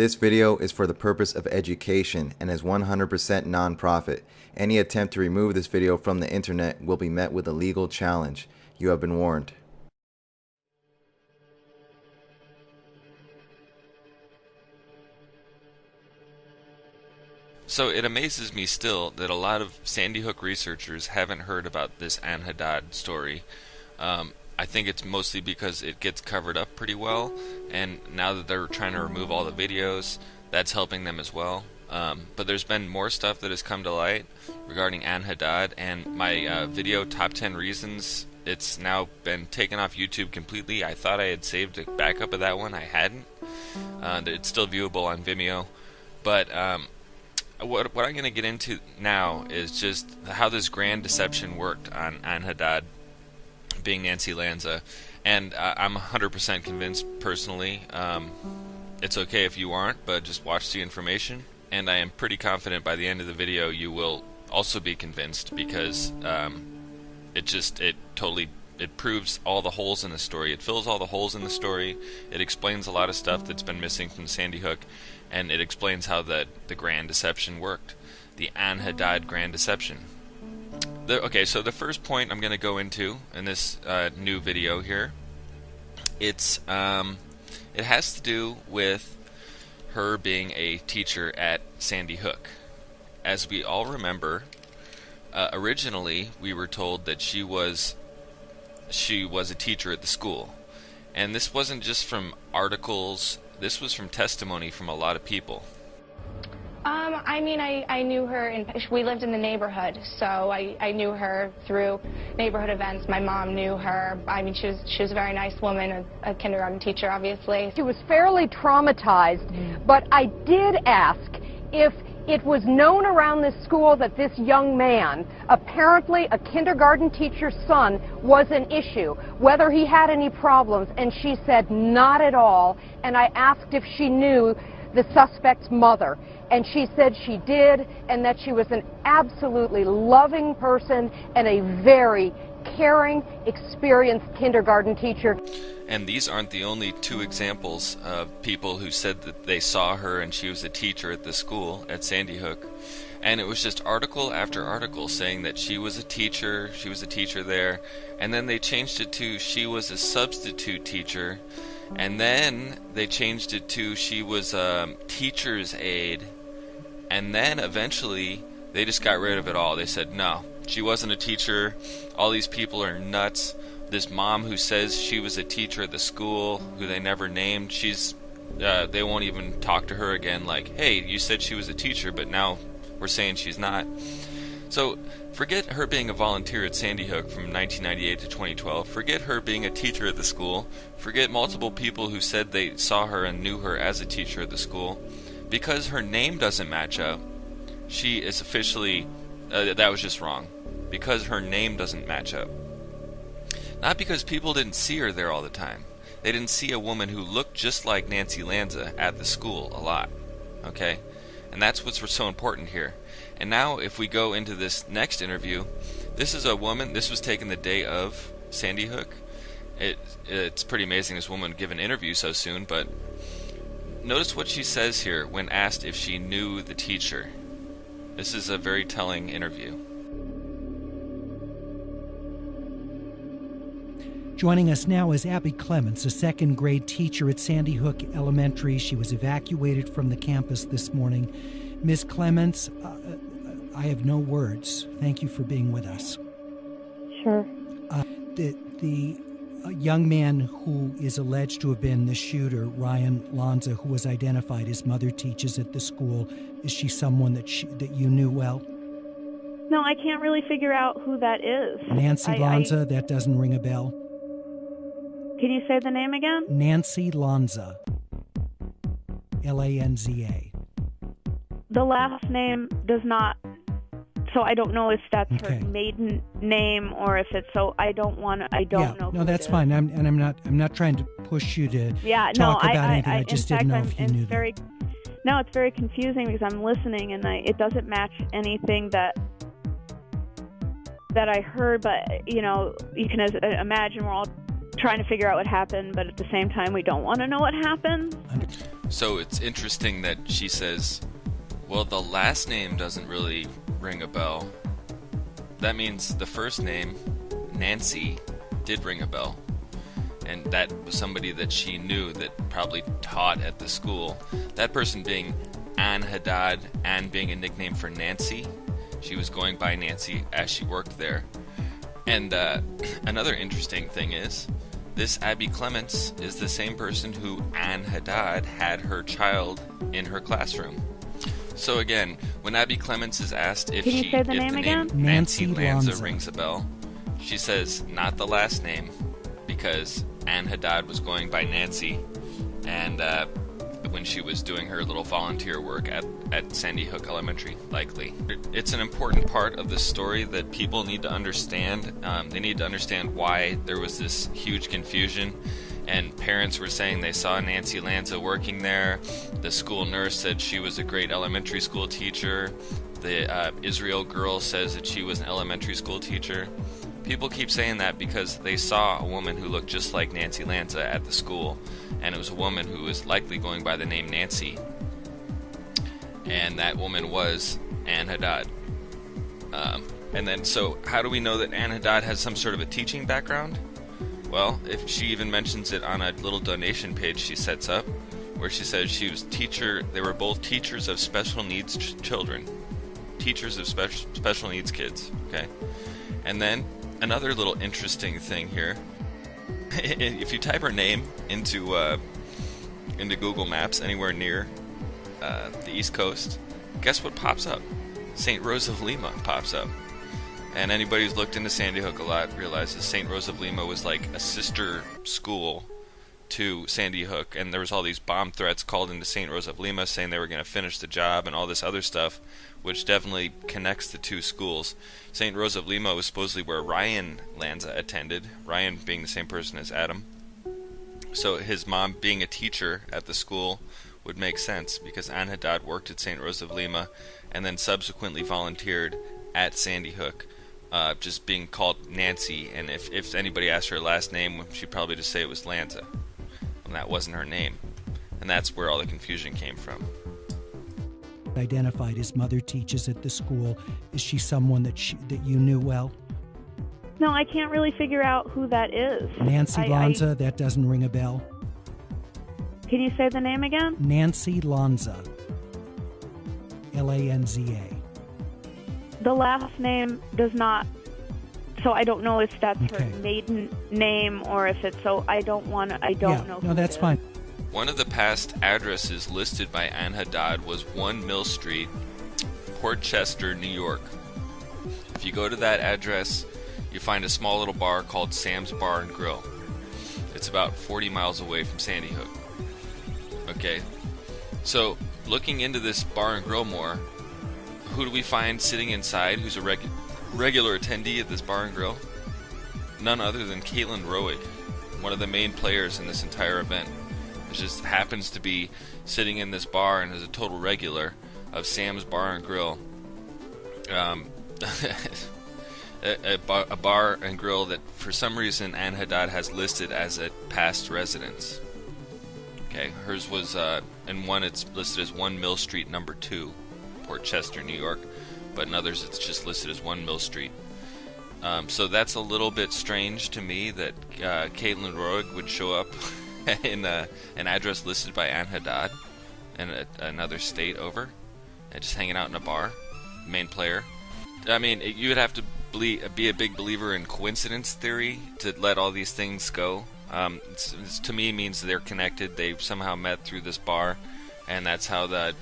This video is for the purpose of education and is 100% non-profit. Any attempt to remove this video from the internet will be met with a legal challenge. You have been warned. So it amazes me still that a lot of Sandy Hook researchers haven't heard about this HADDAD story. I think it's mostly because it gets covered up pretty well, and now that they're trying to remove all the videos, that's helping them as well. But there's been more stuff that has come to light regarding HADDAD, and my video Top 10 Reasons, it's now been taken off YouTube completely. I thought I had saved a backup of that one. I hadn't. It's still viewable on Vimeo. But what I'm going to get into now is just how this grand deception worked on HADDAD being Nancy Lanza, and I'm 100% convinced personally. It's okay if you aren't, but just watch the information, and I am pretty confident by the end of the video you will also be convinced, because it proves all the holes in the story. It fills all the holes in the story. It explains a lot of stuff that's been missing from Sandy Hook, and it explains how the grand deception worked, the HADDAD grand deception. Okay, so the first point I'm going to go into in this new video here, it has to do with her being a teacher at Sandy Hook. As we all remember, originally we were told that she was a teacher at the school, and this wasn't just from articles. This was from testimony from a lot of people. I mean, I knew her, we lived in the neighborhood, so I knew her through neighborhood events. My mom knew her. I mean, she was a very nice woman, a kindergarten teacher, obviously. She was fairly traumatized, but I did ask if it was known around this school that this young man, apparently a kindergarten teacher's son, was an issue, whether he had any problems, and she said not at all. And I asked if she knew the suspect's mother, and she said she did, and that she was an absolutely loving person and a very caring, experienced kindergarten teacher. And these aren't the only two examples of people who said that they saw her and she was a teacher at the school at Sandy Hook. And it was just article after article saying that she was a teacher there, and then they changed it to she was a substitute teacher, and then they changed it to she was a teacher's aide, and then eventually they just got rid of it all. They said, no, she wasn't a teacher, all these people are nuts. This mom who says she was a teacher at the school, who they never named, they won't even talk to her again, like, hey, you said she was a teacher, but now we're saying she's not. So forget her being a volunteer at Sandy Hook from 1998 to 2012. Forget her being a teacher at the school. Forget multiple people who said they saw her and knew her as a teacher at the school. Because her name doesn't match up, she is officially, that was just wrong. Because her name doesn't match up. Not because people didn't see her there all the time. They didn't see a woman who looked just like Nancy Lanza at the school a lot. Okay? And that's what's so important here. And now if we go into this next interview, this is a woman, this was taken the day of Sandy Hook. It's pretty amazing this woman would give an interview so soon, but notice what she says here when asked if she knew the teacher. This is a very telling interview. Joining us now is Abby Clements, a second-grade teacher at Sandy Hook Elementary. She was evacuated from the campus this morning. Ms. Clements, I have no words. Thank you for being with us. Sure. The young man who is alleged to have been the shooter, Ryan Lanza, who was identified, his mother teaches at the school. Is she someone that you knew well? No, I can't really figure out who that is. Nancy Lanza, that doesn't ring a bell? Can you say the name again? Nancy Lanza. Lanza. The last name does not, so I don't know if that's her maiden name or if it's, so I don't know. No, that's fine. I'm not trying to push you to talk about anything. I just didn't know if you knew that. No, it's very confusing because I'm listening and it doesn't match anything that I heard, but you know, you can imagine we're all trying to figure out what happened, but at the same time we don't want to know what happened. So it's interesting that she says, well, the last name doesn't really ring a bell. That means the first name, Nancy, did ring a bell. And that was somebody that she knew that probably taught at the school. That person being Ann Haddad, Ann being a nickname for Nancy. She was going by Nancy as she worked there. And another interesting thing is, this Abby Clements is the same person who Ann Haddad had her child in her classroom. So again, when Abby Clements is asked if the name Nancy Lanza Lanza rings a bell, she says not the last name, because Ann Haddad was going by Nancy, and when she was doing her little volunteer work at Sandy Hook Elementary, likely. It's an important part of the story that people need to understand. They need to understand why there was this huge confusion, and parents were saying they saw Nancy Lanza working there. The school nurse said she was a great elementary school teacher. The Israel girl says that she was an elementary school teacher. People keep saying that because they saw a woman who looked just like Nancy Lanza at the school, and it was a woman who was likely going by the name Nancy, and that woman was Ann Haddad. And then, so how do we know that Ann Haddad has some sort of a teaching background? Well, if she even mentions it on a little donation page she sets up, where she says she was they were both teachers of special needs children, teachers of special needs kids, okay? And then, another little interesting thing here, if you type her name into Google Maps anywhere near the East Coast, guess what pops up? St. Rose of Lima pops up. And anybody who's looked into Sandy Hook a lot realizes St. Rose of Lima was like a sister school to Sandy Hook, and there was all these bomb threats called into St. Rose of Lima saying they were going to finish the job and all this other stuff, which definitely connects the two schools. St. Rose of Lima was supposedly where Ryan Lanza attended, Ryan being the same person as Adam. So his mom being a teacher at the school would make sense, because Ann Haddad worked at St. Rose of Lima and then subsequently volunteered at Sandy Hook, just being called Nancy, and if anybody asked her last name, she'd probably just say it was Lanza, and that wasn't her name. And that's where all the confusion came from. Identified his mother teaches at the school. Is she someone that you knew well? No, I can't really figure out who that is. Nancy Lanza, that doesn't ring a bell. Can you say the name again? Nancy Lanza. Lanza. The last name does not, so I don't know if that's okay. her maiden name or if it's, so I don't know. No, that's fine. One of the past addresses listed by Ann Haddad was 1 Mill Street, Port Chester, New York. If you go to that address, you find a small little bar called Sam's Bar and Grill. It's about 40 miles away from Sandy Hook. Okay, so looking into this bar and grill more, who do we find sitting inside who's a regular attendee at this bar and grill? None other than Caitlin Roig, one of the main players in this entire event. It just happens to be sitting in this bar and is a total regular of Sam's Bar and Grill. A bar and grill that for some reason Ann Haddad has listed as a past residence. Okay, hers was, in one it's listed as 1 Mill Street number 2, Port Chester, New York, but in others it's just listed as 1 Mill Street. So that's a little bit strange to me that Caitlin Roig would show up in an address listed by Ann Haddad in another state over, and just hanging out in a bar, main player. I mean, you would have to be a big believer in coincidence theory to let all these things go. It's to me means they're connected. They somehow met through this bar, and that's how they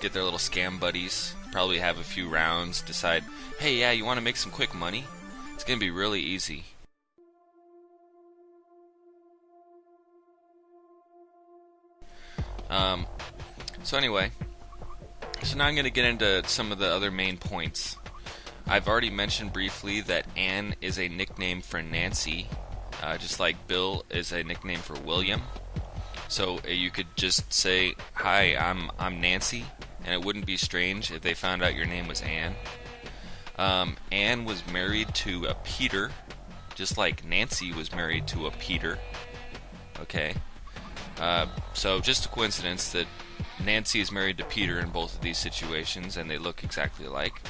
get their little scam buddies. Probably have a few rounds, decide, hey, yeah, you want to make some quick money? It's gonna be really easy. So anyway, so now I'm going to get into some of the other main points. I've already mentioned briefly that Ann is a nickname for Nancy, just like Bill is a nickname for William. So you could just say, hi, I'm Nancy, and it wouldn't be strange if they found out your name was Ann. Ann was married to a Peter, just like Nancy was married to a Peter. Okay. So just a coincidence that Nancy is married to Peter in both of these situations, and they look exactly alike.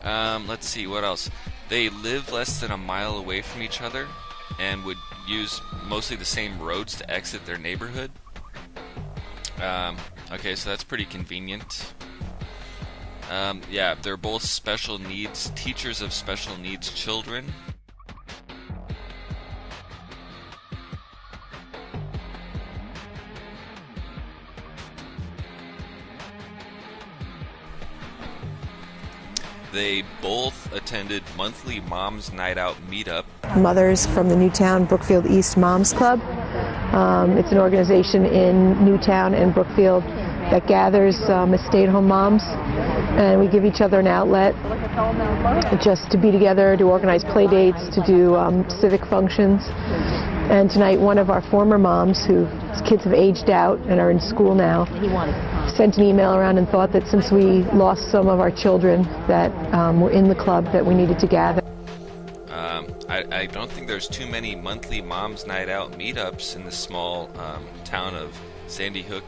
Let's see, what else? They live less than a mile away from each other and would use mostly the same roads to exit their neighborhood. Okay, so that's pretty convenient. Yeah, they're both special needs, teachers of special needs children. They both attended monthly Mom's Night Out meetup. Mothers from the Newtown Brookfield East Moms Club. It's an organization in Newtown and Brookfield that gathers stay-at-home moms, and we give each other an outlet just to be together, to organize play dates, to do civic functions. And tonight, one of our former moms, whose kids have aged out and are in school now, sent an email around and thought that since we lost some of our children that were in the club, that we needed to gather. I don't think there's too many monthly Mom's Night Out meetups in the small town of Sandy Hook.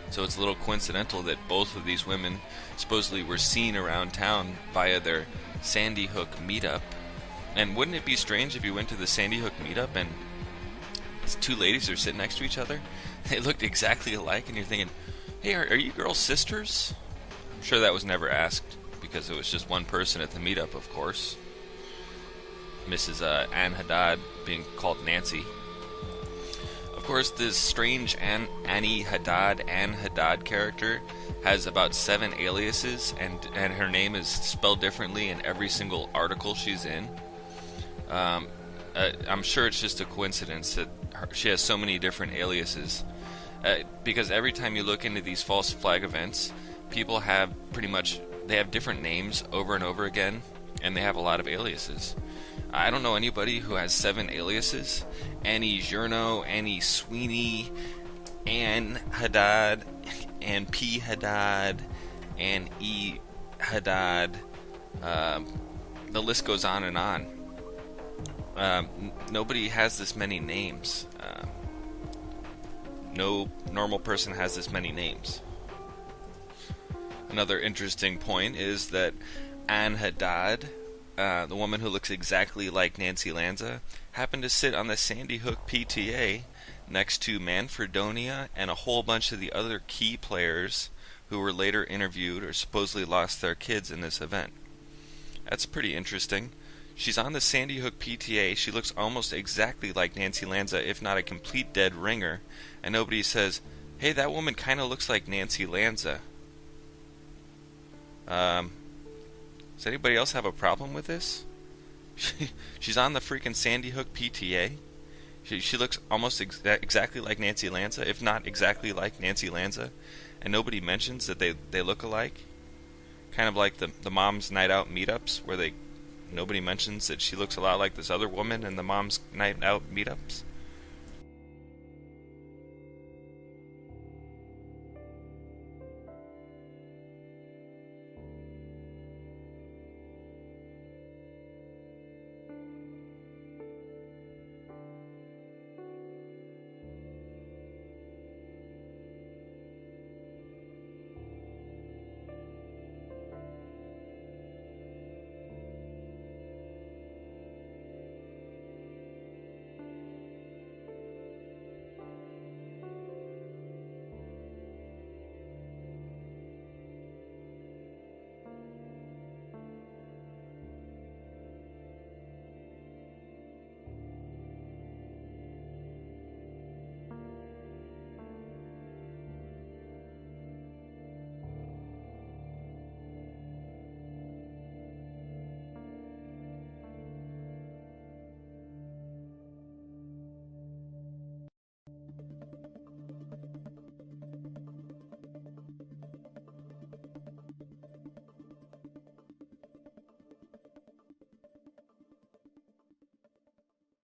So it's a little coincidental that both of these women supposedly were seen around town via their Sandy Hook meetup. And wouldn't it be strange if you went to the Sandy Hook meetup and these two ladies are sitting next to each other? They looked exactly alike, and you're thinking, hey, are you girls sisters? I'm sure that was never asked, because it was just one person at the meetup, of course. Mrs. Ann Haddad being called Nancy. Of course, this strange Ann Haddad character has about 7 aliases, and her name is spelled differently in every single article she's in. I'm sure it's just a coincidence that she has so many different aliases. Because every time you look into these false flag events, people have they have different names over and over again, and they have a lot of aliases. I don't know anybody who has 7 aliases. Annie Journo, Annie Sweeney, Ann Haddad, Ann P. Haddad, Ann E. Haddad. The list goes on and on. Nobody has this many names. No normal person has this many names. Another interesting point is that Ann Haddad, the woman who looks exactly like Nancy Lanza, happened to sit on the Sandy Hook PTA next to Manfredonia and a whole bunch of the other key players who were later interviewed or supposedly lost their kids in this event. That's pretty interesting. She's on the Sandy Hook PTA. She looks almost exactly like Nancy Lanza, if not a complete dead ringer. And nobody says, hey, that woman kind of looks like Nancy Lanza. Does anybody else have a problem with this? She's on the freaking Sandy Hook PTA. She looks almost exactly like Nancy Lanza, if not exactly like Nancy Lanza. And nobody mentions that they look alike. Kind of like the Mom's Night Out meetups, where nobody mentions that she looks a lot like this other woman in the Mom's Night Out meetups.